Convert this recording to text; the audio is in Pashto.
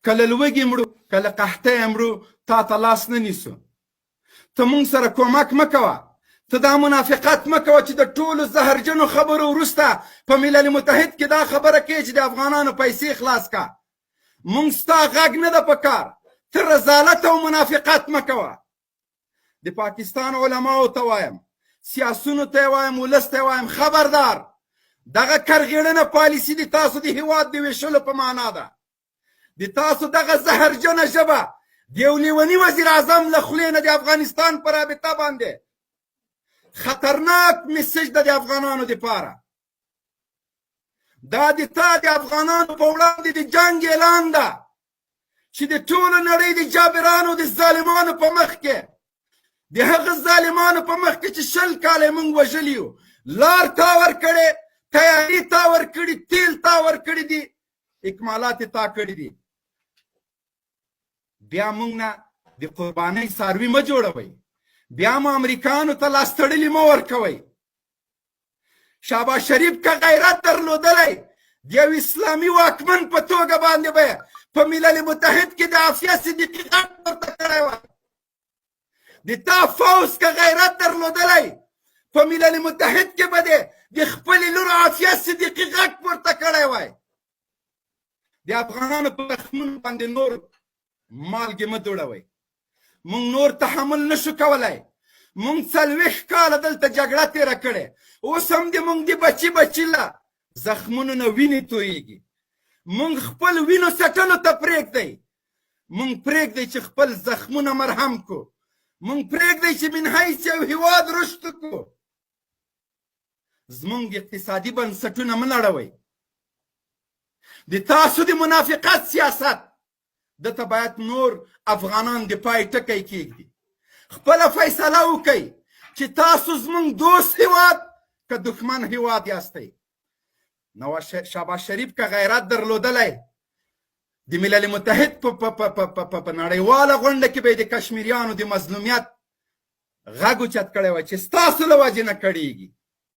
کله لوږې مرو کله قحطۍ مرو تا ته لاس نه نیسو ته مونږ سره کومک مه کوه ته دا منافقت مه کوه چې د ټولو زهرجنو خبرو وروسته په ملل متحد کې دا خبره کوې چې د افغانانو پیسې خلاص کا مونږ ستا غږ نه ده په کار ته رذالت او منافقت مه کوه د پاکستان علماو ته وایم سیاسونو ته وایم ولس ته وایم خبردار دغه کرغېړنه پالیسي د تاسو د هیواد د ویشلو په معنا ده د تاسو دغه زهرجنه ژبه د یو لیوني وزیر اعظم له خولې نه د افغانستان په رابطه باندې خطرناک میسج ده د افغانانو دپاره دا د تا د افغانانو په وړاندې د جنګ اعلان ده چې د ټولو نړۍ د جابرانو د ظالمانو په مخ کې د هغه ظالمانو په مخ کې چې 20 کاله موږ وژلي یو لار تا ورکړې تیاري تا ورکړي تیل تا ورکړي دي اکمالات تا کړي دي بیا موږ نه د قربانۍ څاروي مه جوړوئ بیا مو امریکانو ته لاس تړلي مه ورکوئ شهباز شریف که غیرت درلودلی د یو اسلامي واکمن په توګه باندې به په ملل متحد کې د عافیه صدیقي غږ پورته کړی وای د تا فوز که غیرت درلودلی په ملل متحد کې به د خپلې لور عافیه صدیقي غږ پورته کړی وای د افغانانو په زخمونو باندې نور مالګې مه دوړوئ مونږ نور تحمل نشو کولی مونږ 40 کاله دلته جګړه تېره کړې اوس هم د مونږ د بچي بچي له زخمونو نه وینې تویېږي مونږ خپل وینو څټلو ته پرېږدئ مونږ پرېږدئ چې خپل زخمونه مرهم کو مونږ پرېږدئ چې من حیث یو هیواد رشد کو زمونږ اقتصادي بنسټونه مه نړوئ د تاسو د منافقت سیاست دته باید نور افغانان د پای ټکی کېږدي خپله فیصله وکئ چې تاسو زمونږ دوست هیواد که دښمن هیواد یاستئ نواز شهباز شریف که غیرت درلودلی د ملل متحد په نړیواله غونډه کې به د کشمیریانو د مظلومیت غږ اوچت کړی وای چې ستاسو له وجې نه کړېږي